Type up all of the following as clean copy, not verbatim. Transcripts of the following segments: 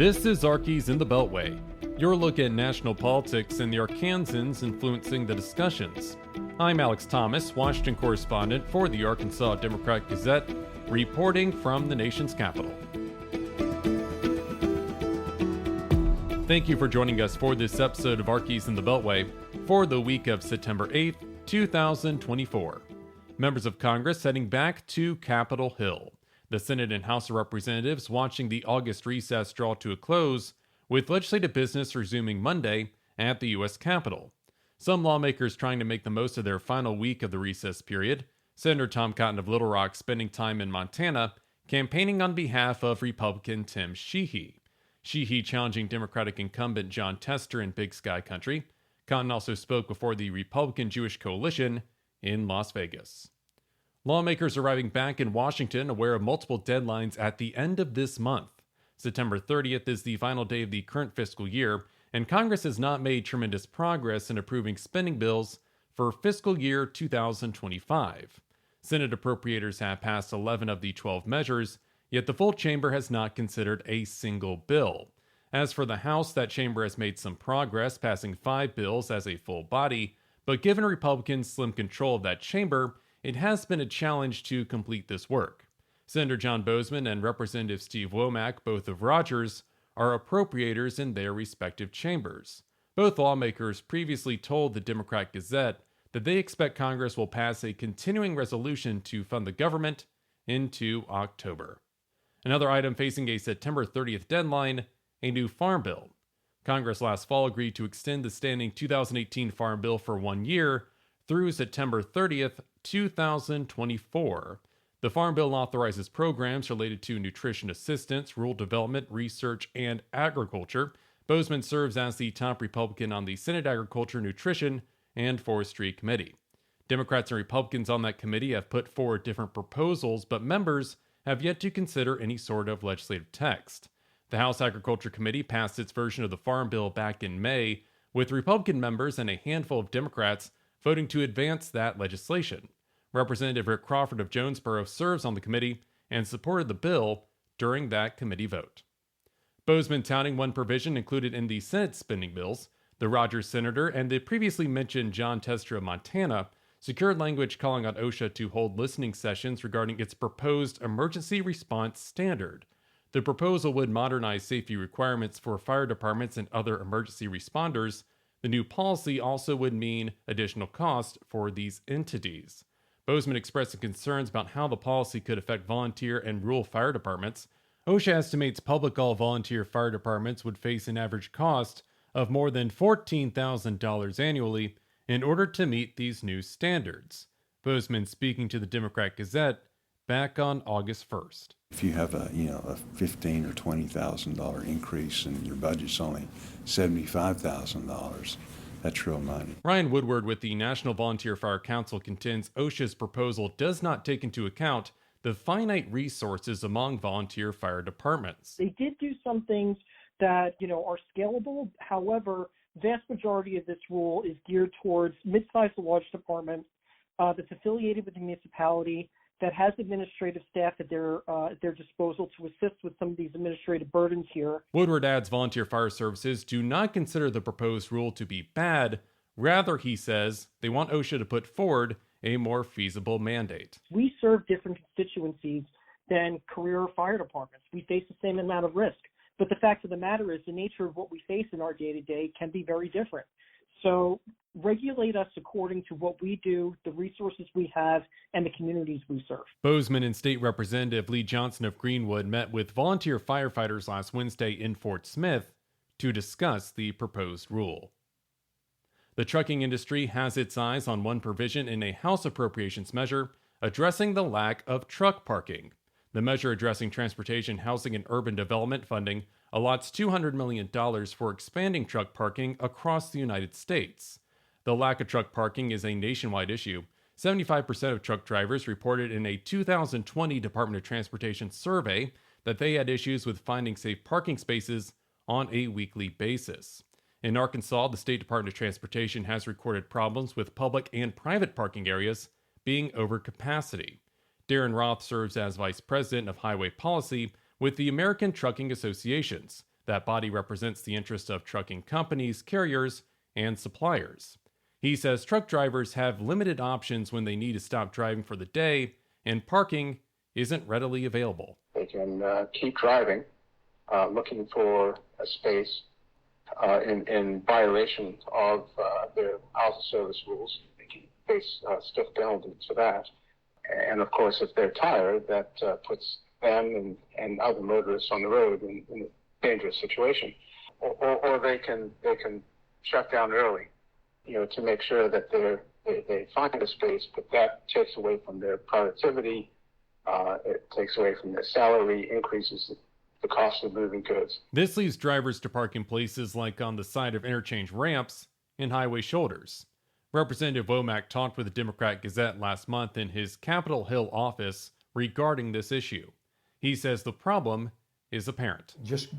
This is Arkies in the Beltway, your look at national politics and the Arkansans influencing the discussions. I'm Alex Thomas, Washington correspondent for the Arkansas Democrat-Gazette, reporting from the nation's capital. Thank you for joining us for this episode of Arkies in the Beltway for the week of September 8th, 2024. Members of Congress heading back to Capitol Hill. The Senate and House of Representatives watching the August recess draw to a close, with legislative business resuming Monday at the U.S. Capitol. Some lawmakers trying to make the most of their final week of the recess period. Senator Tom Cotton of Little Rock spending time in Montana, campaigning on behalf of Republican Tim Sheehy. Sheehy challenging Democratic incumbent Jon Tester in Big Sky Country. Cotton also spoke before the Republican Jewish Coalition in Las Vegas. Lawmakers arriving back in Washington aware of multiple deadlines at the end of this month. September 30th is the final day of the current fiscal year, and Congress has not made tremendous progress in approving spending bills for fiscal year 2025. Senate appropriators have passed 11 of the 12 measures, yet the full chamber has not considered a single bill. As for the House, that chamber has made some progress, passing 5 bills as a full body, but given Republicans' slim control of that chamber, it has been a challenge to complete this work. Senator John Boozman and Representative Steve Womack, both of Rogers, are appropriators in their respective chambers. Both lawmakers previously told the Democrat-Gazette that they expect Congress will pass a continuing resolution to fund the government into October. Another item facing a September 30th deadline, a new farm bill. Congress last fall agreed to extend the standing 2018 farm bill for 1 year through September 30th, 2024. The Farm Bill authorizes programs related to nutrition assistance, rural development, research, and agriculture. Boozman serves as the top Republican on the Senate Agriculture, Nutrition, and Forestry Committee. Democrats and Republicans on that committee have put forward different proposals, but members have yet to consider any sort of legislative text. The House Agriculture Committee passed its version of the Farm Bill back in May, with Republican members and a handful of Democrats voting to advance that legislation. Representative Rick Crawford of Jonesboro serves on the committee and supported the bill during that committee vote. Boozman touting one provision included in the Senate spending bills. The Rogers senator and the previously mentioned Jon Tester of Montana secured language calling on OSHA to hold listening sessions regarding its proposed emergency response standard. The proposal would modernize safety requirements for fire departments and other emergency responders. The new policy also would mean additional cost for these entities. Boozman expressed concerns about how the policy could affect volunteer and rural fire departments. OSHA estimates public all-volunteer fire departments would face an average cost of more than $14,000 annually in order to meet these new standards. Boozman speaking to the Democrat-Gazette back on August 1st. If you have a $15,000 or $20,000 increase and your budget's only $75,000, that's real money. Ryan Woodward with the National Volunteer Fire Council contends OSHA's proposal does not take into account the finite resources among volunteer fire departments. They did do some things that, are scalable. However, vast majority of this rule is geared towards mid-sized to large departments that's affiliated with the municipality, that has administrative staff at their disposal to assist with some of these administrative burdens here. Woodward adds volunteer fire services do not consider the proposed rule to be bad. Rather, he says, they want OSHA to put forward a more feasible mandate. We serve different constituencies than career fire departments. We face the same amount of risk. But the fact of the matter is the nature of what we face in our day-to-day can be very different. So regulate us according to what we do, the resources we have, and the communities we serve. Boozman and State Representative Lee Johnson of Greenwood met with volunteer firefighters last Wednesday in Fort Smith to discuss the proposed rule. The trucking industry has its eyes on one provision in a House appropriations measure addressing the lack of truck parking. The measure addressing transportation, housing, and urban development funding allots $200 million for expanding truck parking across the United States. The lack of truck parking is a nationwide issue. 75% of truck drivers reported in a 2020 Department of Transportation survey that they had issues with finding safe parking spaces on a weekly basis. In Arkansas, the State Department of Transportation has recorded problems with public and private parking areas being over capacity. Darren Roth serves as Vice President of Highway Policy with the American Trucking Associations. That body represents the interests of trucking companies, carriers, and suppliers. He says truck drivers have limited options when they need to stop driving for the day, and parking isn't readily available. They can keep driving, looking for a space in violation of their hours of service rules. They can face stiff penalties for that. And of course, if they're tired, that puts them and other motorists on the road in a dangerous situation. Or they can shut down early, to make sure that they find a space, but that takes away from their productivity. It takes away from their salary, increases the cost of moving goods. This leaves drivers to park in places like on the side of interchange ramps and highway shoulders. Representative Womack talked with the Democrat-Gazette last month in his Capitol Hill office regarding this issue. He says the problem is apparent. Just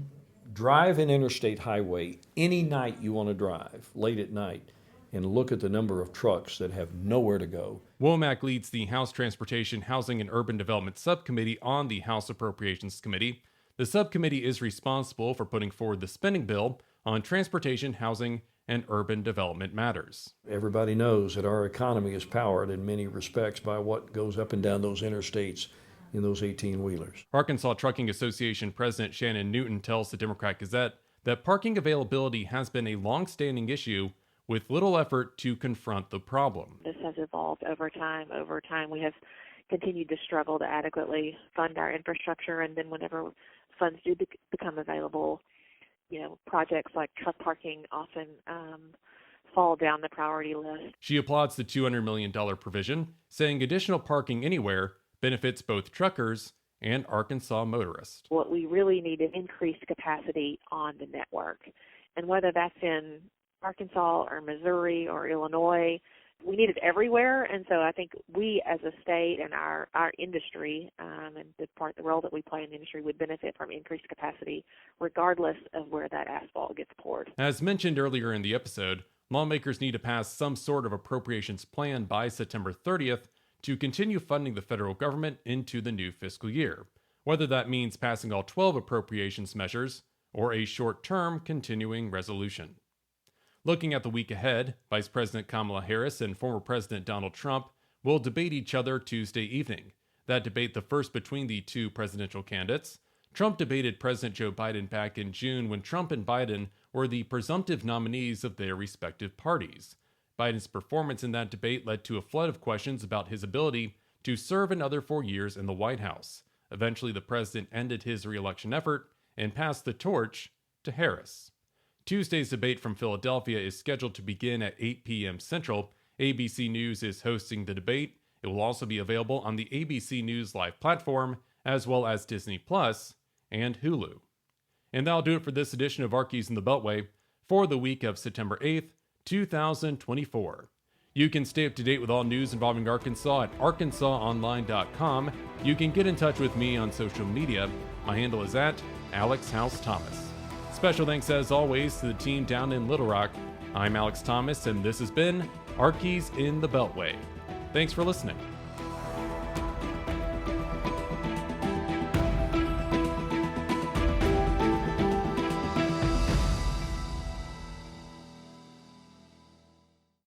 drive an interstate highway any night you want to drive, late at night, and look at the number of trucks that have nowhere to go. Womack leads the House Transportation, Housing, and Urban Development Subcommittee on the House Appropriations Committee. The subcommittee is responsible for putting forward the spending bill on transportation, housing, and urban development matters. Everybody knows that our economy is powered in many respects by what goes up and down those interstates in those 18-wheelers. Arkansas Trucking Association President Shannon Newton tells the Democrat-Gazette that parking availability has been a long-standing issue with little effort to confront the problem. This has evolved over time. Over time, we have continued to struggle to adequately fund our infrastructure, and then whenever funds do become available, projects like truck parking often fall down the priority list. She applauds the $200 million provision, saying additional parking anywhere benefits both truckers and Arkansas motorists. What we really need is increased capacity on the network, and whether that's in Arkansas or Missouri or Illinois, we need it everywhere. And so I think we as a state and our industry and the role that we play in the industry would benefit from increased capacity regardless of where that asphalt gets poured. As mentioned earlier in the episode, lawmakers need to pass some sort of appropriations plan by September 30th to continue funding the federal government into the new fiscal year, whether that means passing all 12 appropriations measures or a short-term continuing resolution. Looking at the week ahead, Vice President Kamala Harris and former President Donald Trump will debate each other Tuesday evening. That debate, the first between the two presidential candidates. Trump debated President Joe Biden back in June when Trump and Biden were the presumptive nominees of their respective parties. Biden's performance in that debate led to a flood of questions about his ability to serve another 4 years in the White House. Eventually, the president ended his re-election effort and passed the torch to Harris. Tuesday's debate from Philadelphia is scheduled to begin at 8 p.m. Central. ABC News is hosting the debate. It will also be available on the ABC News Live platform, as well as Disney Plus and Hulu. And that'll do it for this edition of Arkies in the Beltway for the week of September 8th, 2024. You can stay up to date with all news involving Arkansas at arkansasonline.com. You can get in touch with me on social media. My handle is at Alex House Thomas. Special thanks, as always, to the team down in Little Rock. I'm Alex Thomas, and this has been Arkies in the Beltway. Thanks for listening.